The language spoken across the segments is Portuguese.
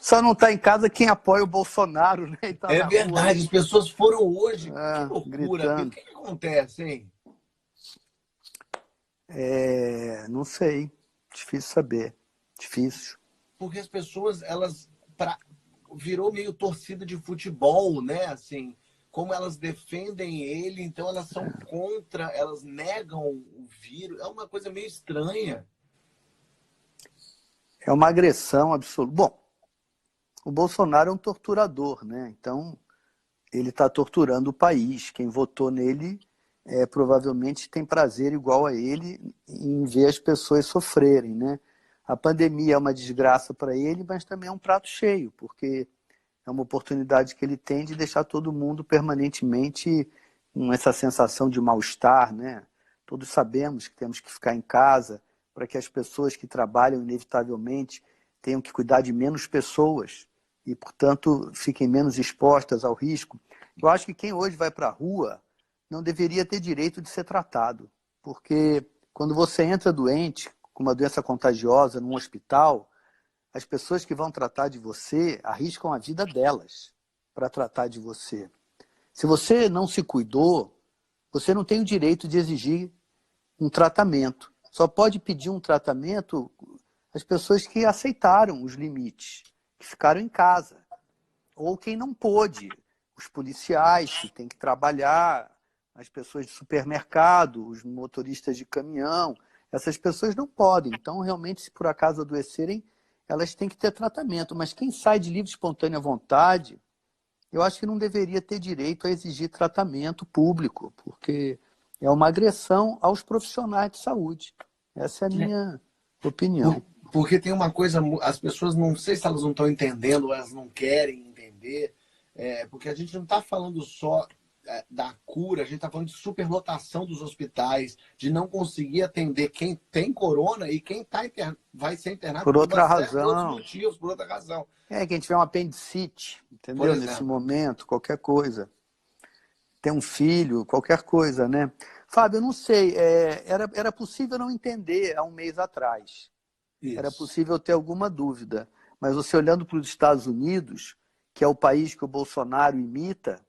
Só não está em casa quem apoia o Bolsonaro, né? E tá É na rua verdade, as pessoas foram hoje. Que loucura, Pedro. O gritando. que acontece, hein? Não sei. Difícil saber. Difícil. Porque as pessoas, elas virou meio torcida de futebol, né? Assim, como elas defendem ele, então elas são contra, elas negam o vírus. É uma coisa meio estranha. É uma agressão absoluta. Bom, o Bolsonaro é um torturador, né? Então, ele está torturando o país. Quem votou nele provavelmente tem prazer igual a ele em ver as pessoas sofrerem, né? A pandemia é uma desgraça para ele, mas também é um prato cheio, porque é uma oportunidade que ele tem de deixar todo mundo permanentemente com essa sensação de mal-estar, né? Todos sabemos que temos que ficar em casa para que as pessoas que trabalham inevitavelmente tenham que cuidar de menos pessoas e, portanto, fiquem menos expostas ao risco. Eu acho que quem hoje vai para a rua não deveria ter direito de ser tratado, porque quando você entra doente, com uma doença contagiosa num hospital, as pessoas que vão tratar de você arriscam a vida delas para tratar de você. Se você não se cuidou, você não tem o direito de exigir um tratamento. Só pode pedir um tratamento as pessoas que aceitaram os limites, que ficaram em casa. Ou quem não pôde, os policiais que têm que trabalhar, as pessoas de supermercado, os motoristas de caminhão, essas pessoas não podem. Então, realmente, se por acaso adoecerem, elas têm que ter tratamento. Mas quem sai de livre e espontânea vontade, eu acho que não deveria ter direito a exigir tratamento público, porque é uma agressão aos profissionais de saúde. Essa é a minha opinião. Porque tem uma coisa, as pessoas não sei se elas não estão entendendo, ou elas não querem entender, porque a gente não está falando só da cura, a gente está falando de superlotação dos hospitais, de não conseguir atender quem tem corona e quem vai ser internado Por por uma outra série de outros razão, motivos, por outra razão. quem tiver um apendicite, Por entendeu? Nesse exemplo. momento, qualquer coisa. Tem um filho, qualquer coisa, né? Fábio, eu não sei, era possível não entender há um mês atrás. Era Isso. possível ter alguma dúvida. Mas você olhando para os Estados Unidos, que é o país que o Bolsonaro imita,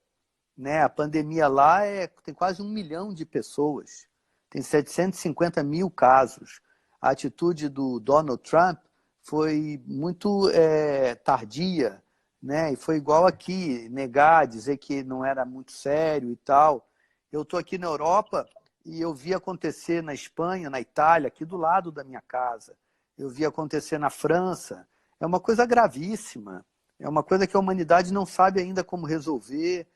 né? A pandemia lá tem quase 1 milhão de pessoas. Tem 750 mil casos. A atitude do Donald Trump foi muito tardia, né? E foi igual aqui, negar, dizer que não era muito sério e tal. Eu estou aqui na Europa e eu vi acontecer na Espanha, na Itália, aqui do lado da minha casa. Eu vi acontecer na França. É uma coisa gravíssima. É uma coisa que a humanidade não sabe ainda como resolver.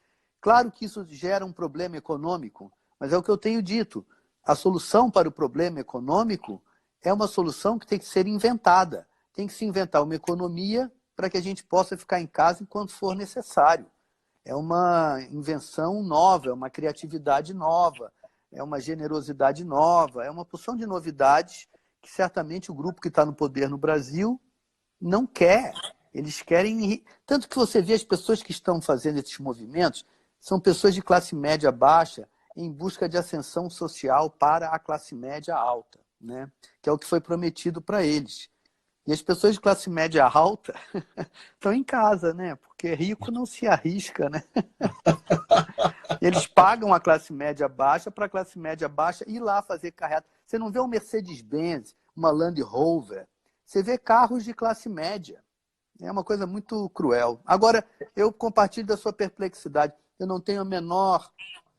Claro que isso gera um problema econômico, mas é o que eu tenho dito. A solução para o problema econômico é uma solução que tem que ser inventada. Tem que se inventar uma economia para que a gente possa ficar em casa enquanto for necessário. É uma invenção nova, é uma criatividade nova, é uma generosidade nova, é uma porção de novidades que certamente o grupo que está no poder no Brasil não quer. Eles querem. Tanto que você vê as pessoas que estão fazendo esses movimentos são pessoas de classe média baixa em busca de ascensão social para a classe média alta, né? Que é o que foi prometido para eles. E as pessoas de classe média alta estão em casa, né? Porque rico não se arrisca, né? Eles pagam a classe média baixa para a classe média baixa ir lá fazer carreata. Você não vê um Mercedes-Benz, uma Land Rover. Você vê carros de classe média. É uma coisa muito cruel. Agora, eu compartilho da sua perplexidade. Eu não tenho a menor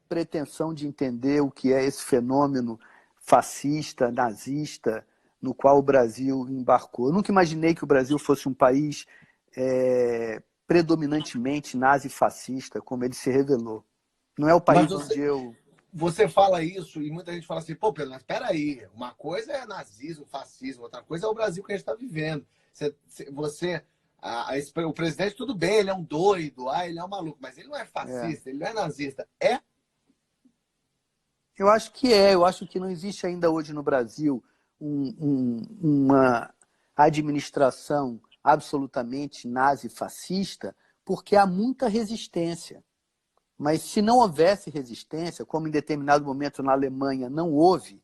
pretensão de entender o que é esse fenômeno fascista, nazista, no qual o Brasil embarcou. Eu nunca imaginei que o Brasil fosse um país predominantemente nazi-fascista, como ele se revelou. Não é o Mas país onde eu... você fala isso e muita gente fala assim, pô, Pedro, mas peraí, uma coisa é nazismo, fascismo, outra coisa é o Brasil que a gente está vivendo. O presidente, tudo bem, ele é um doido, ele é um maluco, mas ele não é fascista, ele não é nazista. Eu acho que eu acho que não existe ainda hoje no Brasil uma administração absolutamente nazi-fascista, porque há muita resistência. Mas se não houvesse resistência, como em determinado momento na Alemanha não houve,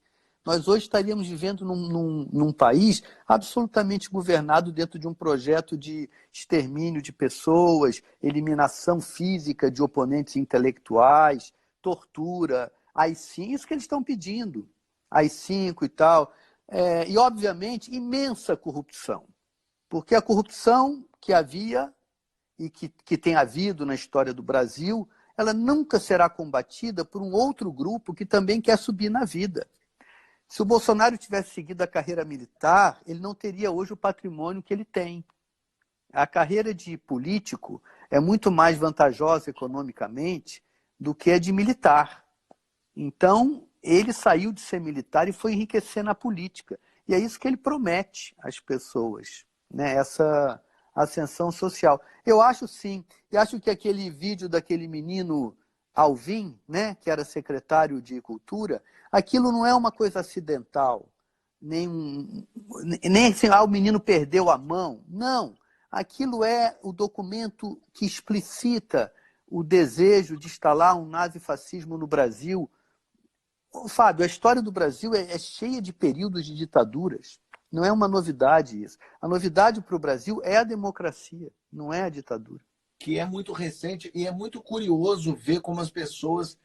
Nós hoje estaríamos vivendo num país absolutamente governado dentro de um projeto de extermínio de pessoas, eliminação física de oponentes intelectuais, tortura, AI-5, isso que eles estão pedindo, AI-5 e tal. E, obviamente, imensa corrupção, porque a corrupção que havia e que tem havido na história do Brasil, ela nunca será combatida por um outro grupo que também quer subir na vida. Se o Bolsonaro tivesse seguido a carreira militar, ele não teria hoje o patrimônio que ele tem. A carreira de político é muito mais vantajosa economicamente do que a de militar. Então, ele saiu de ser militar e foi enriquecer na política. E é isso que ele promete às pessoas, né? Essa ascensão social. Eu acho sim, e acho que aquele vídeo daquele menino Alvim, né, que era secretário de Cultura, aquilo não é uma coisa acidental, nem assim, o menino perdeu a mão. Não, aquilo é o documento que explicita o desejo de instalar um nazifascismo no Brasil. Fábio, a história do Brasil é cheia de períodos de ditaduras. Não é uma novidade isso. A novidade para o Brasil é a democracia, não é a ditadura. Que é muito recente e é muito curioso ver como as pessoas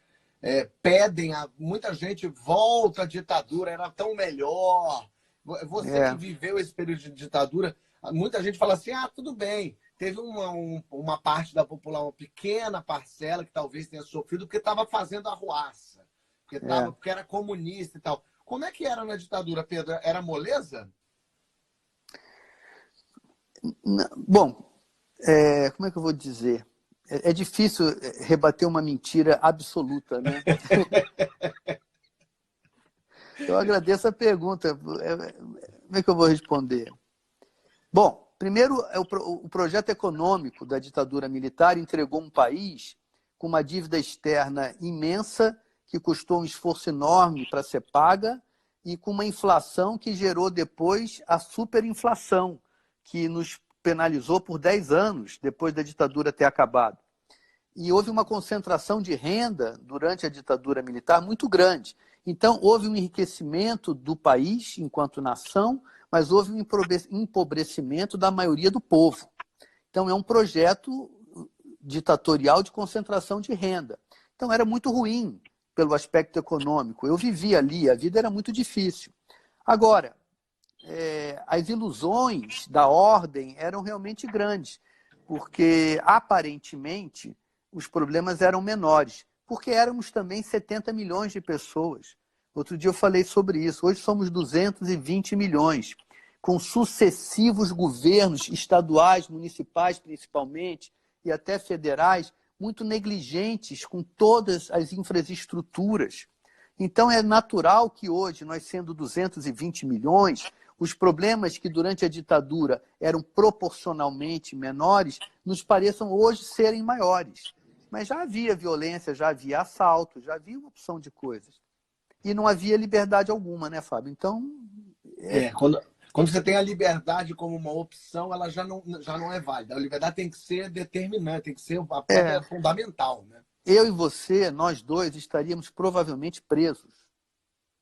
pedem, muita gente volta à ditadura, era tão melhor. Você que viveu esse período de ditadura, muita gente fala assim, tudo bem, teve uma parte da população, uma pequena parcela que talvez tenha sofrido porque estava fazendo arruaça, porque era comunista e tal. Como é que era na ditadura, Pedro? Era moleza? Bom, como é que eu vou dizer? É difícil rebater uma mentira absoluta, né? Eu agradeço a pergunta. Como é que eu vou responder? Bom, primeiro, o projeto econômico da ditadura militar entregou um país com uma dívida externa imensa, que custou um esforço enorme para ser paga, e com uma inflação que gerou depois a superinflação, que nos penalizou por 10 anos depois da ditadura ter acabado. E houve uma concentração de renda durante a ditadura militar muito grande. Então, houve um enriquecimento do país enquanto nação, mas houve um empobrecimento da maioria do povo. Então, é um projeto ditatorial de concentração de renda. Então, era muito ruim pelo aspecto econômico. Eu vivia ali, a vida era muito difícil. Agora, as ilusões da ordem eram realmente grandes, porque, aparentemente, os problemas eram menores, porque éramos também 70 milhões de pessoas. Outro dia eu falei sobre isso. Hoje somos 220 milhões, com sucessivos governos estaduais, municipais principalmente, e até federais, muito negligentes com todas as infraestruturas. Então, é natural que hoje, nós sendo 220 milhões, os problemas que durante a ditadura eram proporcionalmente menores, nos pareçam hoje serem maiores. Mas já havia violência, já havia assalto, já havia uma opção de coisas. E não havia liberdade alguma, né, Fábio? Então... Quando você tem a liberdade como uma opção, ela já não é válida. A liberdade tem que ser determinante, tem que ser a pedra fundamental, né? Eu e você, nós dois, estaríamos provavelmente presos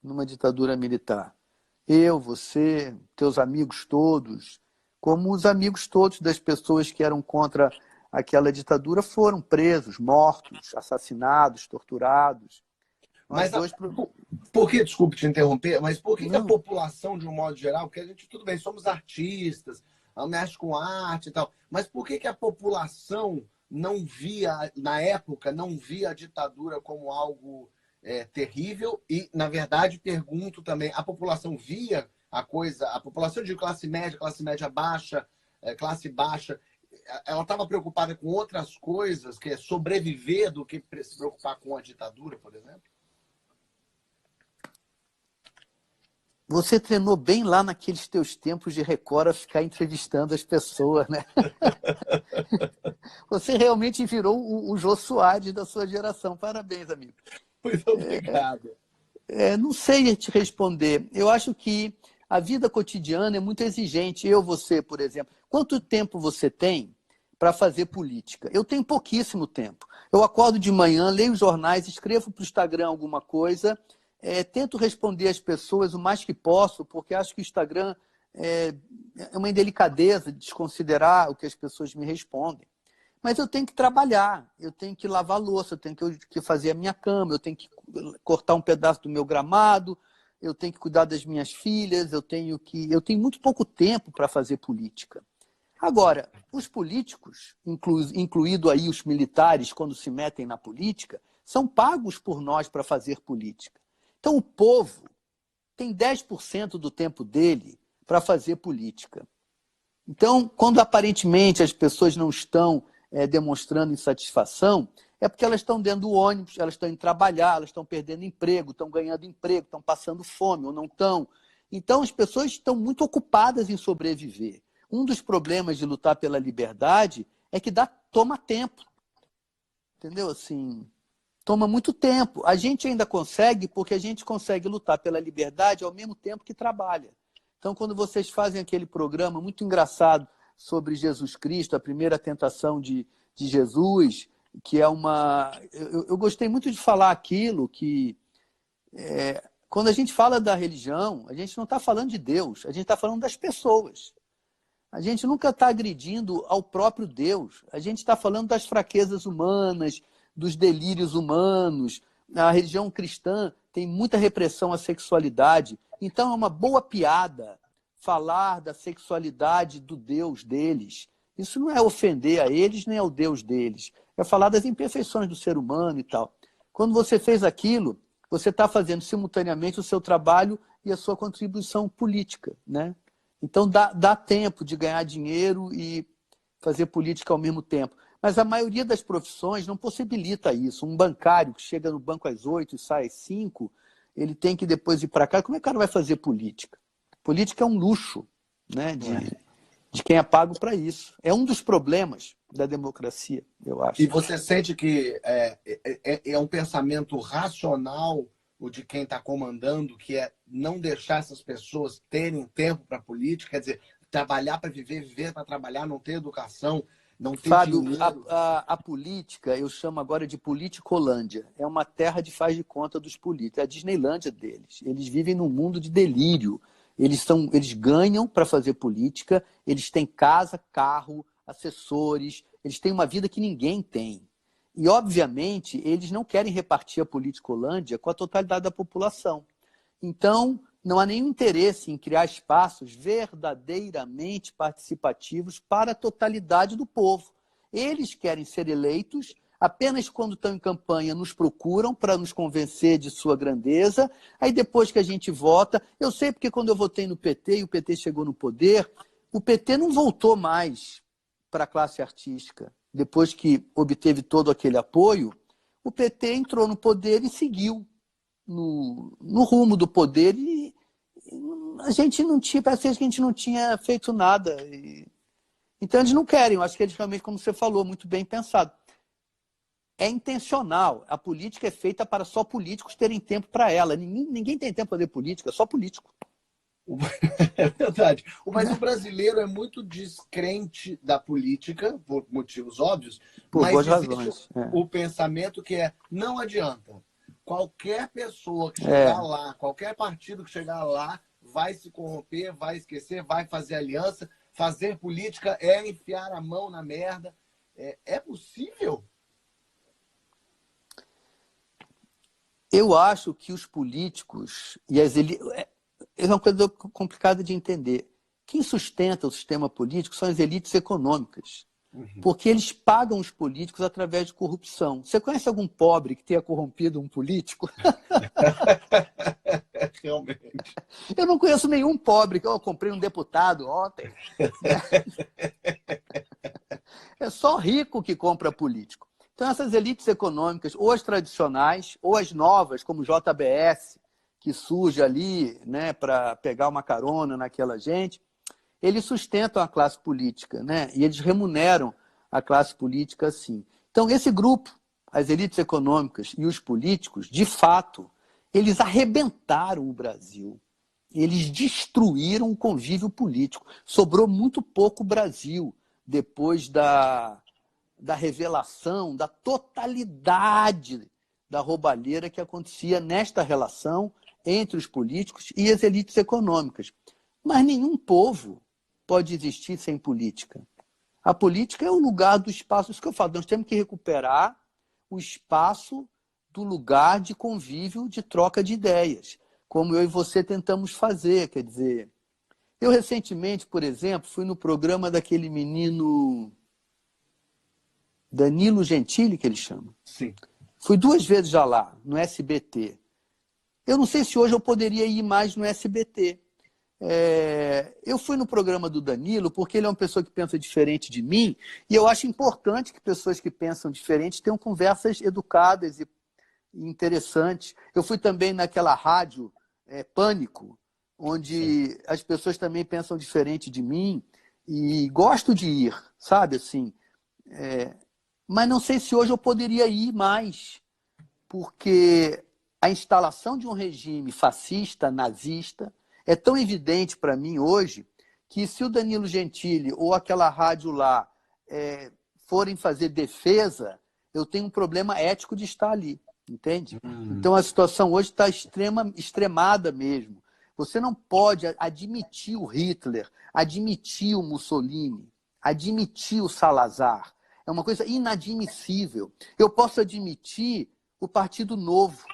numa ditadura militar. Eu, você, teus amigos todos, como os amigos todos das pessoas que eram contra aquela ditadura foram presos, mortos, assassinados, torturados. Mas por que, desculpe te interromper, mas por que a população, de um modo geral, porque a gente, tudo bem, somos artistas, mexe com arte e tal, mas por que a população não via, na época, não via a ditadura como algo terrível? E, na verdade, pergunto também, a população via a população de classe média baixa, classe baixa, ela estava preocupada com outras coisas, que é sobreviver, do que se preocupar com a ditadura, por exemplo? Você treinou bem lá naqueles teus tempos de Record a ficar entrevistando as pessoas, né? Você realmente virou o Jô Soares da sua geração. Parabéns, amigo. Muito obrigado. Não sei te responder. Eu acho que a vida cotidiana é muito exigente. Você, por exemplo. Quanto tempo você tem para fazer política? Eu tenho pouquíssimo tempo. Eu acordo de manhã, leio jornais, escrevo para o Instagram alguma coisa, tento responder às pessoas o mais que posso, porque acho que o Instagram é uma indelicadeza de desconsiderar o que as pessoas me respondem. Mas eu tenho que trabalhar, eu tenho que lavar a louça, eu tenho que fazer a minha cama, eu tenho que cortar um pedaço do meu gramado, eu tenho que cuidar das minhas filhas, eu tenho muito pouco tempo para fazer política. Agora, os políticos, incluído aí os militares, quando se metem na política, são pagos por nós para fazer política. Então, o povo tem 10% do tempo dele para fazer política. Então, quando aparentemente as pessoas não estão demonstrando insatisfação, é porque elas estão dentro do ônibus, elas estão indo trabalhar, elas estão perdendo emprego, estão ganhando emprego, estão passando fome ou não estão. Então, as pessoas estão muito ocupadas em sobreviver. Um dos problemas de lutar pela liberdade é que toma tempo. Entendeu? Assim, toma muito tempo. A gente ainda consegue, porque a gente consegue lutar pela liberdade ao mesmo tempo que trabalha. Então, quando vocês fazem aquele programa muito engraçado sobre Jesus Cristo, a primeira tentação de Jesus, que é uma... Eu gostei muito de falar aquilo que... quando a gente fala da religião, a gente não está falando de Deus, a gente está falando das pessoas. A gente nunca está agredindo ao próprio Deus. A gente está falando das fraquezas humanas, dos delírios humanos. A religião cristã tem muita repressão à sexualidade. Então é uma boa piada falar da sexualidade do Deus deles. Isso não é ofender a eles nem ao Deus deles. É falar das imperfeições do ser humano e tal. Quando você fez aquilo, você está fazendo simultaneamente o seu trabalho e a sua contribuição política, né? Então dá tempo de ganhar dinheiro e fazer política ao mesmo tempo. Mas a maioria das profissões não possibilita isso. Um bancário que chega no banco às 8 e sai às 5, ele tem que depois ir para cá. Como é que o cara vai fazer política? Política é um luxo, né, de quem é pago para isso. É um dos problemas da democracia, eu acho. E você sente que é um pensamento racional o de quem está comandando, que é não deixar essas pessoas terem tempo para política, quer dizer, trabalhar para viver, viver para trabalhar, não ter educação, não ter Fábio, dinheiro? a política, eu chamo agora de politicolândia. É uma terra de faz de conta dos políticos. É a Disneylândia deles. Eles vivem num mundo de delírio. Eles ganham para fazer política, eles têm casa, carro, assessores, eles têm uma vida que ninguém tem. E, obviamente, eles não querem repartir a politicolândia com a totalidade da população. Então, não há nenhum interesse em criar espaços verdadeiramente participativos para a totalidade do povo. Eles querem ser eleitos, apenas quando estão em campanha nos procuram para nos convencer de sua grandeza, aí depois que a gente vota... Eu sei porque quando eu votei no PT e o PT chegou no poder, o PT não voltou mais para a classe artística. Depois que obteve todo aquele apoio, o PT entrou no poder e seguiu no rumo do poder e a gente não tinha, parece que a gente não tinha feito nada. Então eles não querem, eu acho que eles realmente, como você falou, muito bem pensado. É intencional, a política é feita para só políticos terem tempo para ela. Ninguém tem tempo para fazer política, é só político. É verdade. Mas o brasileiro é muito descrente da política, por motivos óbvios, Por mas boas existe razões. o pensamento que não adianta. Qualquer pessoa que chegar lá, qualquer partido que chegar lá, vai se corromper, vai esquecer, vai fazer aliança. Fazer política é enfiar a mão na merda. É possível? Eu acho que os políticos e as elites... É uma coisa complicada de entender. Quem sustenta o sistema político são as elites econômicas. Porque eles pagam os políticos através de corrupção. Você conhece algum pobre que tenha corrompido um político? Realmente. Eu não conheço nenhum pobre que eu comprei um deputado ontem. É só rico que compra político. Então essas elites econômicas, ou as tradicionais, ou as novas, como o JBS, que surge ali, né, para pegar uma carona naquela gente, eles sustentam a classe política, né? E eles remuneram a classe política assim. Então, esse grupo, as elites econômicas e os políticos, de fato, eles arrebentaram o Brasil. Eles destruíram o convívio político. Sobrou muito pouco Brasil depois da revelação da totalidade da roubalheira que acontecia nesta relação entre os políticos e as elites econômicas. Mas nenhum povo pode existir sem política. A política é o lugar do espaço, isso que eu falo, nós temos que recuperar o espaço do lugar de convívio, de troca de ideias, como eu e você tentamos fazer. Quer dizer, eu recentemente, por exemplo, fui no programa daquele menino Danilo Gentili, que ele chama. Sim. Fui 2 vezes já lá, no SBT. Eu não sei se hoje eu poderia ir mais no SBT. Eu fui no programa do Danilo porque ele é uma pessoa que pensa diferente de mim e eu acho importante que pessoas que pensam diferente tenham conversas educadas e interessantes. Eu fui também naquela rádio Pânico, onde as pessoas também pensam diferente de mim e gosto de ir, sabe, assim. Mas não sei se hoje eu poderia ir mais, porque a instalação de um regime fascista, nazista, é tão evidente para mim hoje que se o Danilo Gentili ou aquela rádio lá forem fazer defesa, eu tenho um problema ético de estar ali, entende? Então a situação hoje está extremada mesmo. Você não pode admitir o Hitler, admitir o Mussolini, admitir o Salazar. É uma coisa inadmissível. Eu posso admitir o Partido Novo,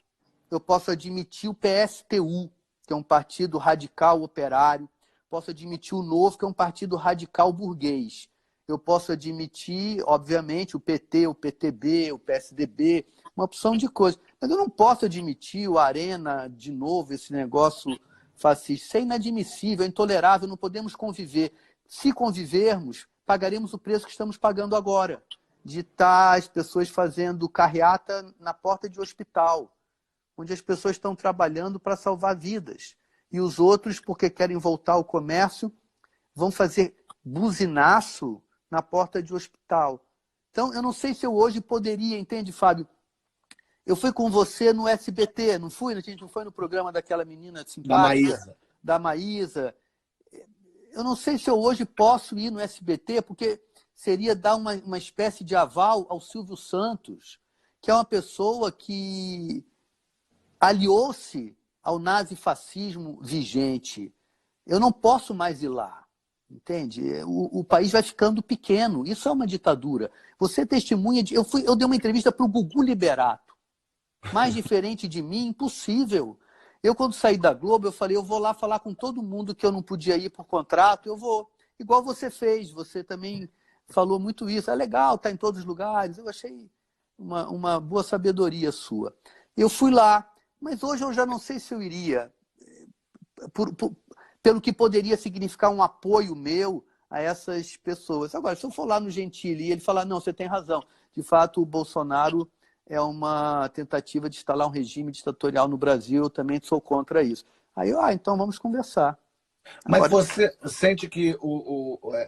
eu posso admitir o PSTU, que é um partido radical operário, posso admitir o Novo, que é um partido radical burguês. Eu posso admitir, obviamente, o PT, o PTB, o PSDB, uma opção de coisas. Mas eu não posso admitir o Arena, de novo, esse negócio fascista. Isso é inadmissível, é intolerável, não podemos conviver. Se convivermos, pagaremos o preço que estamos pagando agora, de estar as pessoas fazendo carreata na porta de hospital, onde as pessoas estão trabalhando para salvar vidas. E os outros, porque querem voltar ao comércio, vão fazer buzinaço na porta de hospital. Então, eu não sei se eu hoje poderia, entende, Fábio? Eu fui com você no SBT, não fui? A gente não foi no programa daquela menina simpática? Da Maísa. Eu não sei se eu hoje posso ir no SBT, porque seria dar uma espécie de aval ao Silvio Santos, que é uma pessoa que aliou-se ao nazifascismo vigente. Eu não posso mais ir lá, entende? O país vai ficando pequeno. Isso é uma ditadura. Você testemunha de... Eu dei uma entrevista para o Gugu Liberato. Mais diferente de mim, impossível. Eu, quando saí da Globo, eu falei, eu vou lá falar com todo mundo que eu não podia ir por contrato, eu vou. Igual você fez, você também falou muito isso. É legal, tá em todos os lugares. Eu achei uma boa sabedoria sua. Eu fui lá. Mas hoje eu já não sei se eu iria, pelo que poderia significar um apoio meu a essas pessoas. Agora, se eu for lá no Gentili e ele falar, não, você tem razão, de fato o Bolsonaro é uma tentativa de instalar um regime ditatorial no Brasil, eu também sou contra isso. Aí, então vamos conversar. Mas agora, você sente que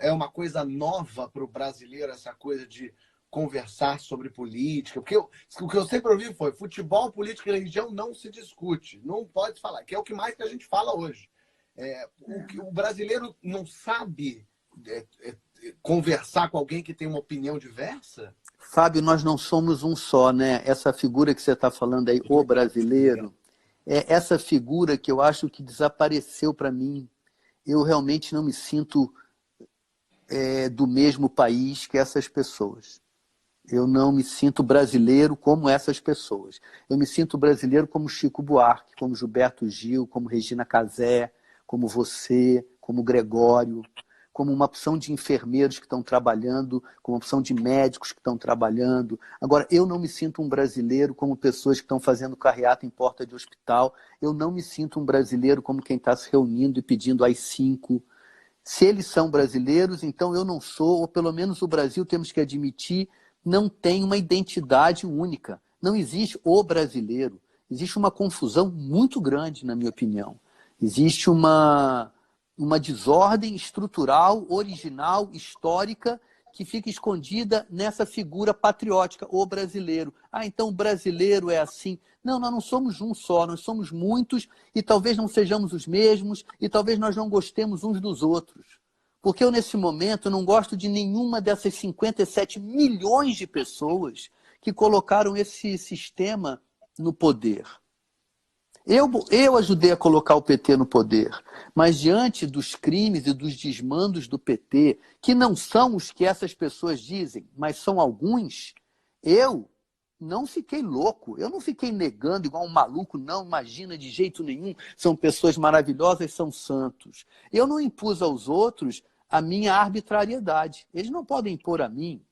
é uma coisa nova para o brasileiro, essa coisa de conversar sobre política? Porque o que eu sempre ouvi foi futebol, política e religião não se discute. Não pode falar, que é o que mais que a gente fala hoje. O brasileiro não sabe conversar com alguém que tem uma opinião diversa? Fábio, nós não somos um só, né? Essa figura que você está falando aí, o brasileiro, é essa figura que eu acho que desapareceu para mim. Eu realmente não me sinto do mesmo país que essas pessoas. Eu não me sinto brasileiro como essas pessoas. Eu me sinto brasileiro como Chico Buarque, como Gilberto Gil, como Regina Casé, como você, como Gregório, como uma opção de enfermeiros que estão trabalhando, como uma opção de médicos que estão trabalhando. Agora, eu não me sinto um brasileiro como pessoas que estão fazendo carreata em porta de hospital. Eu não me sinto um brasileiro como quem está se reunindo e pedindo AI-5. Se eles são brasileiros, então eu não sou, ou pelo menos o Brasil, temos que admitir, não tem uma identidade única. Não existe o brasileiro. Existe uma confusão muito grande, na minha opinião. Existe uma desordem estrutural, original, histórica, que fica escondida nessa figura patriótica, o brasileiro. Então o brasileiro é assim. Não, nós não somos um só, nós somos muitos e talvez não sejamos os mesmos e talvez nós não gostemos uns dos outros. Porque eu, nesse momento, não gosto de nenhuma dessas 57 milhões de pessoas que colocaram esse sistema no poder. Eu ajudei a colocar o PT no poder, mas diante dos crimes e dos desmandos do PT, que não são os que essas pessoas dizem, mas são alguns, eu não fiquei louco, eu não fiquei negando igual um maluco, não, imagina de jeito nenhum, são pessoas maravilhosas, são santos. Eu não impus aos outros a minha arbitrariedade, eles não podem impor a mim.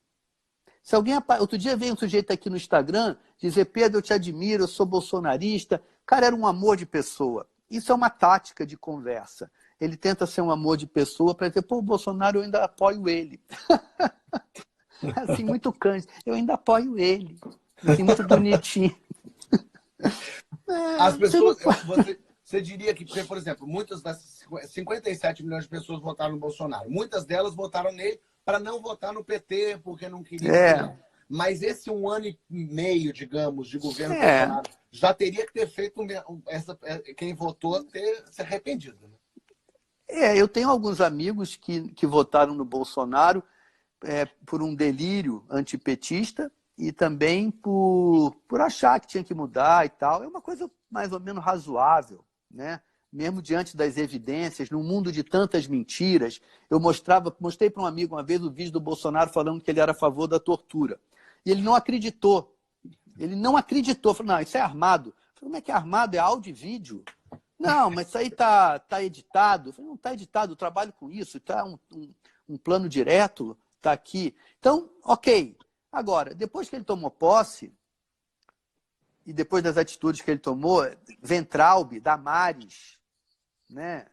Se alguém, outro dia veio um sujeito aqui no Instagram dizer, Pedro, eu te admiro, eu sou bolsonarista. Cara, era um amor de pessoa. Isso é uma tática de conversa. Ele tenta ser um amor de pessoa para dizer, pô, o Bolsonaro eu ainda apoio ele. Assim, muito cândido. Eu ainda apoio ele. Assim, muito bonitinho. As pessoas, você diria que, por exemplo, muitas das 57 milhões de pessoas votaram no Bolsonaro. Muitas delas votaram nele para não votar no PT, porque não queriam. Mas esse 1 ano e meio, digamos, de governo Bolsonaro, já teria que ter feito quem votou ter se arrependido. Né? Eu tenho alguns amigos que votaram no Bolsonaro por um delírio antipetista e também por achar que tinha que mudar e tal. É uma coisa mais ou menos razoável, né? Mesmo diante das evidências, num mundo de tantas mentiras. Eu mostrei para um amigo uma vez o vídeo do Bolsonaro falando que ele era a favor da tortura. E ele não acreditou. Ele não acreditou. Falou, não, isso é armado. Eu falei, como é que é armado? É áudio e vídeo? Não, mas isso aí tá editado. Eu falei, não está editado, eu trabalho com isso. Está um plano direto, está aqui. Então, ok. Agora, depois que ele tomou posse, e depois das atitudes que ele tomou, Weintraub, Damares, né?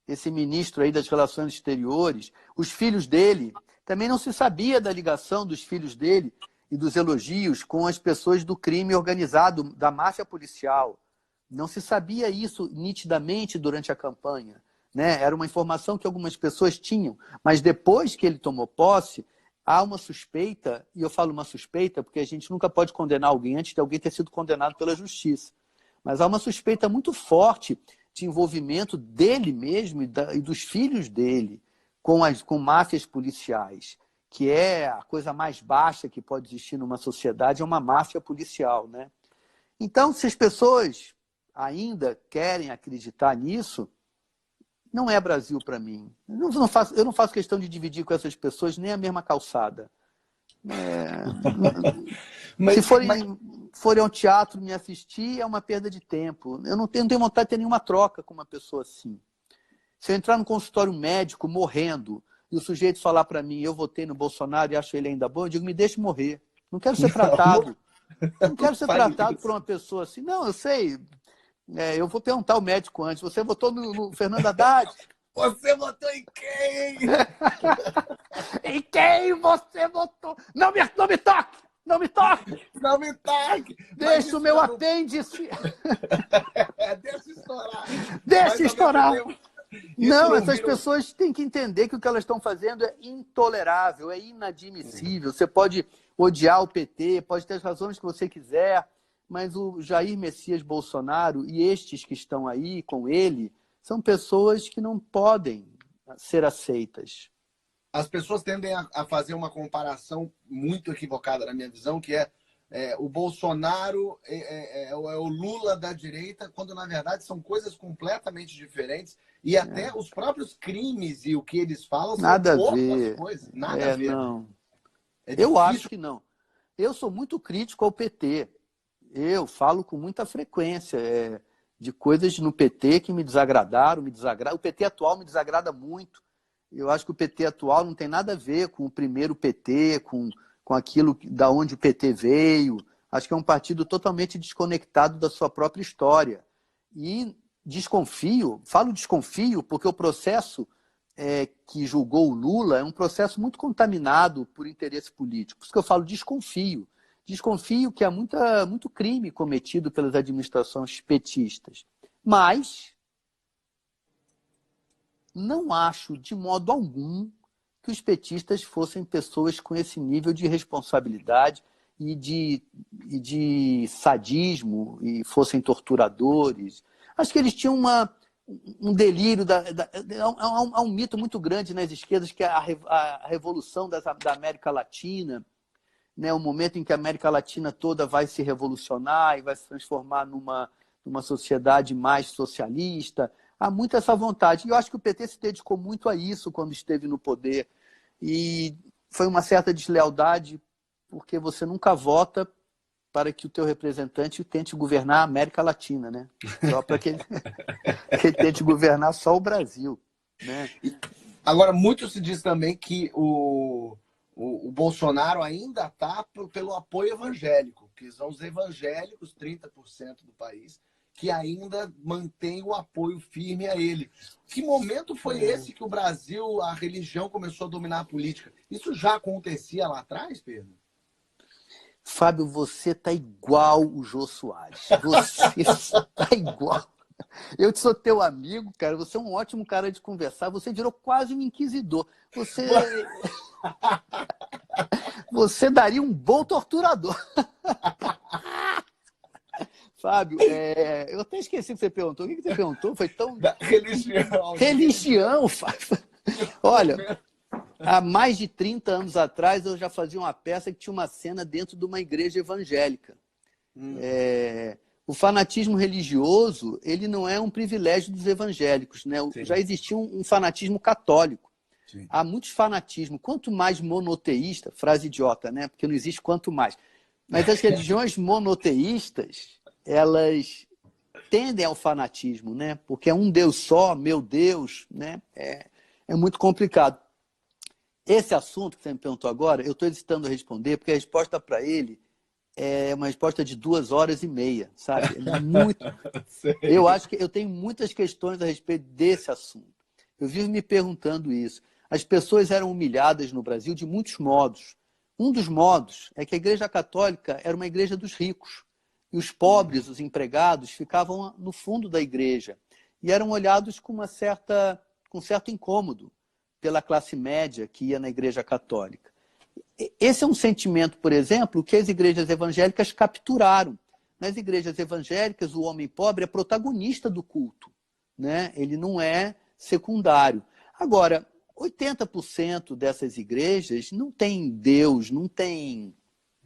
Esse ministro aí das Relações Exteriores, os filhos dele, também não se sabia da ligação dos filhos dele e dos elogios com as pessoas do crime organizado, da máfia policial. Não se sabia isso nitidamente durante a campanha, né? Era uma informação que algumas pessoas tinham, mas depois que ele tomou posse, há uma suspeita, e eu falo uma suspeita porque a gente nunca pode condenar alguém antes de alguém ter sido condenado pela justiça, mas há uma suspeita muito forte de envolvimento dele mesmo e dos filhos dele com máfias policiais, que é a coisa mais baixa que pode existir numa sociedade, é uma máfia policial, né? Então, se as pessoas ainda querem acreditar nisso, não é Brasil para mim. Eu não faço questão de dividir com essas pessoas nem a mesma calçada. Se forem ao teatro me assistir, é uma perda de tempo. Eu não tenho vontade de ter nenhuma troca com uma pessoa assim. Se eu entrar no consultório médico morrendo e o sujeito falar para mim, eu votei no Bolsonaro e acho ele ainda bom, eu digo, me deixe morrer. Não quero ser tratado. Não quero ser tratado por uma pessoa assim. Não, eu sei. Eu vou perguntar ao médico antes. Você votou no Fernando Haddad? Você votou em quem? Em quem você votou? Não me toque! Não me toque! Não me toque! Deixa o meu apêndice! Deixa estourar! Deixa estourar! Não, essas pessoas têm que entender que o que elas estão fazendo é intolerável, é inadmissível. Você pode odiar o PT, pode ter as razões que você quiser, mas o Jair Messias Bolsonaro e estes que estão aí com ele são pessoas que não podem ser aceitas. As pessoas tendem a fazer uma comparação muito equivocada, na minha visão, que o Bolsonaro é o Lula da direita, quando, na verdade, são coisas completamente diferentes. E até os próprios crimes e o que eles falam nada são outras coisas. Nada a ver. Não. Eu acho que não. Eu sou muito crítico ao PT. Eu falo com muita frequência de coisas no PT que me desagradaram, O PT atual me desagrada muito. Eu acho que o PT atual não tem nada a ver com o primeiro PT, com aquilo da onde o PT veio. Acho que é um partido totalmente desconectado da sua própria história. E falo desconfio porque o processo que julgou o Lula é um processo muito contaminado por interesse político. Por isso que eu falo desconfio. Desconfio que há muito crime cometido pelas administrações petistas. Mas não acho, de modo algum, que os petistas fossem pessoas com esse nível de responsabilidade e de sadismo, e fossem torturadores. Acho que eles tinham um delírio. Há um mito muito grande nas esquerdas, que é a revolução da América Latina. né, o momento em que a América Latina toda vai se revolucionar e vai se transformar numa sociedade mais socialista. Há muito essa vontade. E eu acho que o PT se dedicou muito a isso quando esteve no poder. E foi uma certa deslealdade, porque você nunca vota para que o teu representante tente governar a América Latina, né? Só para que ele tente governar só o Brasil, né? Agora, muito se diz também que o Bolsonaro ainda está pelo apoio evangélico, que são os evangélicos, 30% do país, que ainda mantém o apoio firme a ele. Que momento foi esse que o Brasil, a religião, começou a dominar a política? Isso já acontecia lá atrás, Pedro? Fábio, você tá igual o Jô Soares. Você tá igual. Eu sou teu amigo, cara. Você é um ótimo cara de conversar. Você virou quase um inquisidor. Você daria um bom torturador. Fábio, eu até esqueci o que você perguntou. O que você perguntou? Foi tão... Da religião. Religião, Fábio. Olha, há mais de 30 anos atrás eu já fazia uma peça que tinha uma cena dentro de uma igreja evangélica. O fanatismo religioso, ele não é um privilégio dos evangélicos, né? Sim. Já existia um fanatismo católico. Sim. Há muitos fanatismos. Quanto mais monoteísta, frase idiota, né? Porque não existe quanto mais. Mas as religiões monoteístas, elas tendem ao fanatismo, né? Porque é um Deus só, meu Deus, né? É muito complicado. Esse assunto que você me perguntou agora, eu estou hesitando a responder, porque a resposta para ele é uma resposta de 2 horas e meia, sabe? É muito... Eu acho que eu tenho muitas questões a respeito desse assunto. Eu vivo me perguntando isso. As pessoas eram humilhadas no Brasil de muitos modos. Um dos modos é que a Igreja Católica era uma igreja dos ricos. E os pobres, os empregados, ficavam no fundo da igreja. E eram olhados com um certo incômodo pela classe média que ia na Igreja Católica. Esse é um sentimento, por exemplo, que as igrejas evangélicas capturaram. Nas igrejas evangélicas, o homem pobre é protagonista do culto, né? Ele não é secundário. Agora, 80% dessas igrejas não tem Deus, não tem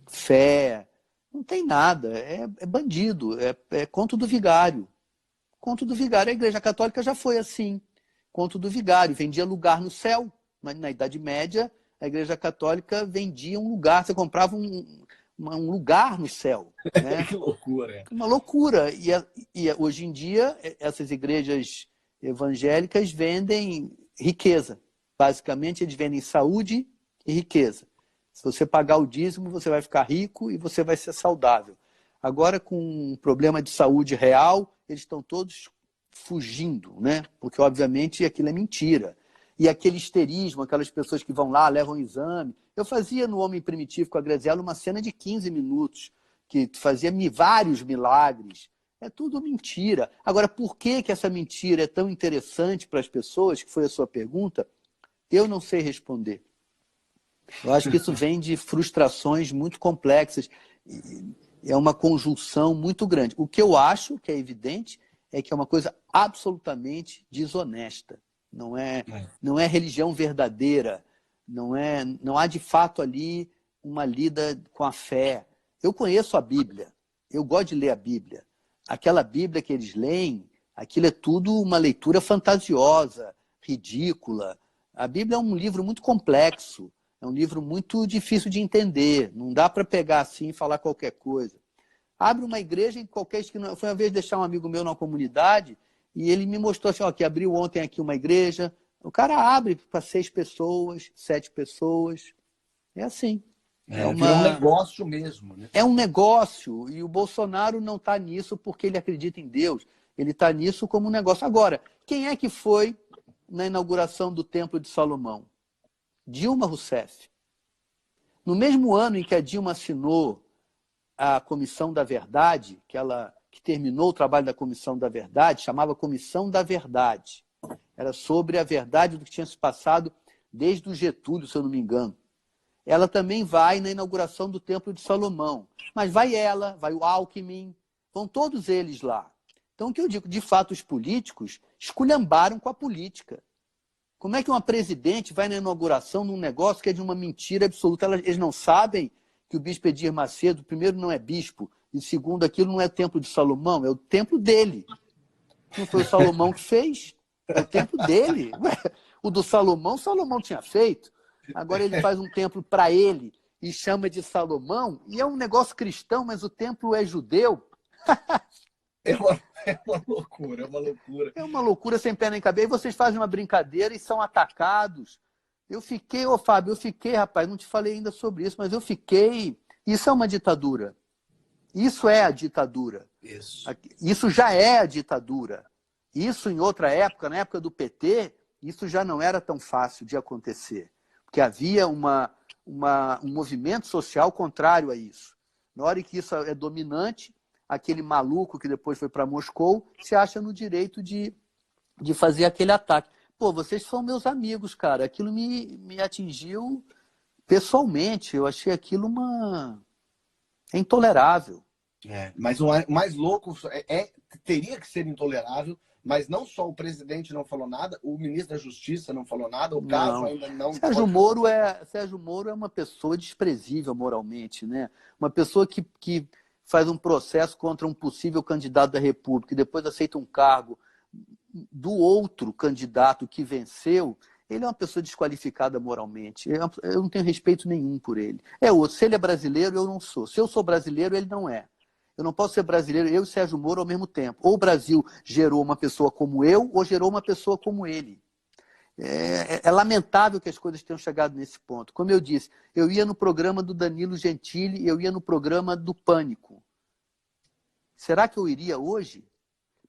fé, não tem nada. É bandido, é conto do vigário. Conto do vigário. A Igreja Católica já foi assim. Conto do vigário. Vendia lugar no céu. Na Idade Média, a Igreja Católica vendia um lugar. Você comprava um lugar no céu. Né? Que loucura, é. Uma loucura. E hoje em dia, essas igrejas evangélicas vendem riqueza. Basicamente, eles vendem saúde e riqueza. Se você pagar o dízimo, você vai ficar rico e você vai ser saudável. Agora, com um problema de saúde real, eles estão todos fugindo, né? Porque, obviamente, aquilo é mentira. E aquele histerismo, aquelas pessoas que vão lá, levam exame. Eu fazia no Homem Primitivo com a Graziella uma cena de 15 minutos, que fazia vários milagres. É tudo mentira. Agora, por que essa mentira é tão interessante para as pessoas, que foi a sua pergunta, eu não sei responder. Eu acho que isso vem de frustrações muito complexas. É uma conjunção muito grande. O que eu acho que é evidente é que é uma coisa absolutamente desonesta. Não é religião verdadeira. Não há de fato ali uma lida com a fé. Eu conheço a Bíblia. Eu gosto de ler a Bíblia. Aquela Bíblia que eles leem, aquilo é tudo uma leitura fantasiosa, ridícula. A Bíblia é um livro muito complexo. É um livro muito difícil de entender. Não dá para pegar assim e falar qualquer coisa. Abre uma igreja em qualquer esquina. Foi uma vez deixar um amigo meu na comunidade e ele me mostrou assim, ó, que abriu ontem aqui uma igreja. O cara abre para 6 pessoas, 7 pessoas. É assim. Vira um negócio mesmo, né? É um negócio. E o Bolsonaro não está nisso porque ele acredita em Deus. Ele está nisso como um negócio. Agora, quem é que foi na inauguração do Templo de Salomão? Dilma Rousseff. No mesmo ano em que a Dilma assinou a Comissão da Verdade, que terminou o trabalho da Comissão da Verdade, chamava Comissão da Verdade. Era sobre a verdade do que tinha se passado desde o Getúlio, se eu não me engano. Ela também vai na inauguração do Templo de Salomão. Mas vai ela, vai o Alckmin, vão todos eles lá. Então, o que eu digo, de fato, os políticos esculhambaram com a política. Como é que uma presidente vai na inauguração num negócio que é de uma mentira absoluta? Eles não sabem que o bispo Edir Macedo, primeiro, não é bispo, e segundo, aquilo não é o templo de Salomão, é o templo dele. Não foi o Salomão que fez, é o templo dele. O do Salomão tinha feito. Agora ele faz um templo para ele e chama de Salomão, e é um negócio cristão, mas o templo é judeu. É uma loucura, é uma loucura. É uma loucura sem pé nem cabeça. E vocês fazem uma brincadeira e são atacados. Eu fiquei, Fábio, rapaz, não te falei ainda sobre isso, mas eu fiquei... Isso é uma ditadura. Isso é a ditadura. Isso já é a ditadura. Isso em outra época, na época do PT, isso já não era tão fácil de acontecer. Porque havia um movimento social contrário a isso. Na hora que isso é dominante, aquele maluco que depois foi para Moscou se acha no direito de fazer aquele ataque. Pô, vocês são meus amigos, cara. Aquilo me atingiu pessoalmente. Eu achei aquilo É intolerável. Mas o mais louco teria que ser intolerável, mas não só o presidente não falou nada, o ministro da Justiça não falou nada, o caso ainda não... Sérgio Moro é uma pessoa desprezível moralmente, né? Uma pessoa que faz um processo contra um possível candidato da República e depois aceita um cargo do outro candidato que venceu. Ele é uma pessoa desqualificada moralmente. Eu não tenho respeito nenhum por ele. Se ele é brasileiro, eu não sou. Se eu sou brasileiro, ele não é. Eu não posso ser brasileiro, eu e Sérgio Moro ao mesmo tempo. Ou o Brasil gerou uma pessoa como eu, ou gerou uma pessoa como ele. É lamentável que as coisas tenham chegado nesse ponto. Como eu disse, eu ia no programa do Danilo Gentili, eu ia no programa do Pânico. Será que eu iria hoje?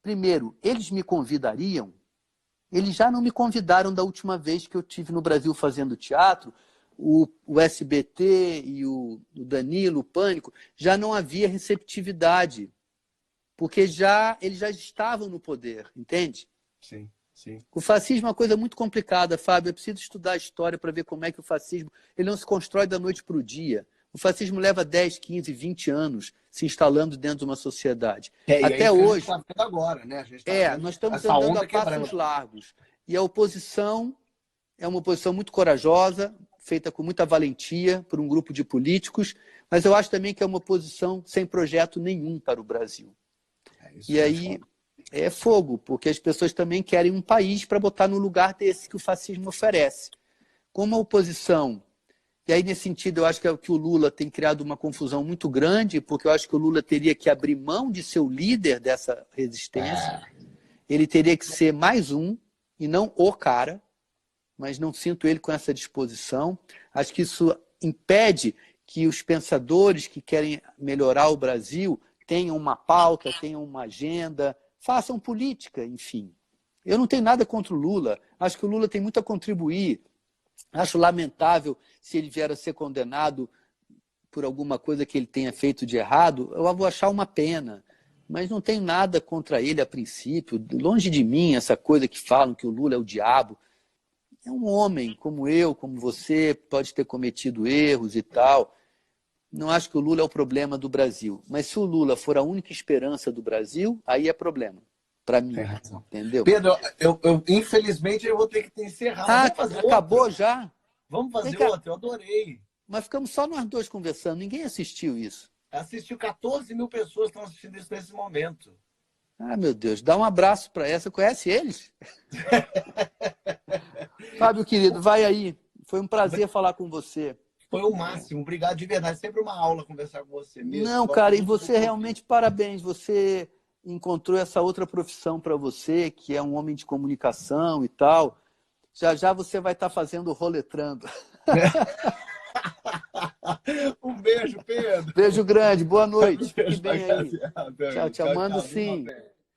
Primeiro, eles me convidariam? Eles já não me convidaram da última vez que eu estive no Brasil fazendo teatro. O SBT e o Danilo, o Pânico, já não havia receptividade. Porque eles já estavam no poder, entende? Sim, sim. O fascismo é uma coisa muito complicada, Fábio. É preciso estudar a história para ver como é que o fascismo ele não se constrói da noite para o dia. O fascismo leva 10, 15, 20 anos se instalando dentro de uma sociedade. Até hoje. A gente está vendo agora, né? Nós estamos andando a passos largos. E a oposição é uma oposição muito corajosa, feita com muita valentia por um grupo de políticos, mas eu acho também que é uma oposição sem projeto nenhum para o Brasil. E aí é fogo, porque as pessoas também querem um país para botar no lugar desse que o fascismo oferece. Como a oposição... E aí, nesse sentido, eu acho que o Lula tem criado uma confusão muito grande, porque eu acho que o Lula teria que abrir mão de ser o líder dessa resistência. Ele teria que ser mais um, e não o cara, mas não sinto ele com essa disposição. Acho que isso impede que os pensadores que querem melhorar o Brasil tenham uma pauta, tenham uma agenda, façam política, enfim. Eu não tenho nada contra o Lula. Acho que o Lula tem muito a contribuir. Acho lamentável se ele vier a ser condenado por alguma coisa que ele tenha feito de errado. Eu vou achar uma pena. Mas não tenho nada contra ele a princípio. Longe de mim essa coisa que falam que o Lula é o diabo. É um homem como eu, como você, pode ter cometido erros e tal. Não acho que o Lula é o problema do Brasil. Mas se o Lula for a única esperança do Brasil, aí é problema. Para mim, entendeu? Pedro, infelizmente eu vou ter que te encerrar. Acabou outra. Já? Vamos fazer outra, eu adorei. Mas ficamos só nós dois conversando, ninguém assistiu isso. Assistiu 14 mil pessoas que estão assistindo isso nesse momento. Ah, meu Deus, dá um abraço para essa. Conhece eles? Fábio, querido, vai aí. Foi um prazer falar com você. Foi o máximo, obrigado de verdade. Sempre uma aula conversar com você mesmo. Não, cara, e você realmente, parabéns. Você encontrou essa outra profissão para você, que é um homem de comunicação e tal. Já já você vai estar fazendo roletrando. Um beijo, Pedro. Beijo grande, boa noite. Fique bem aí. Tchau, tchau. Manda sim.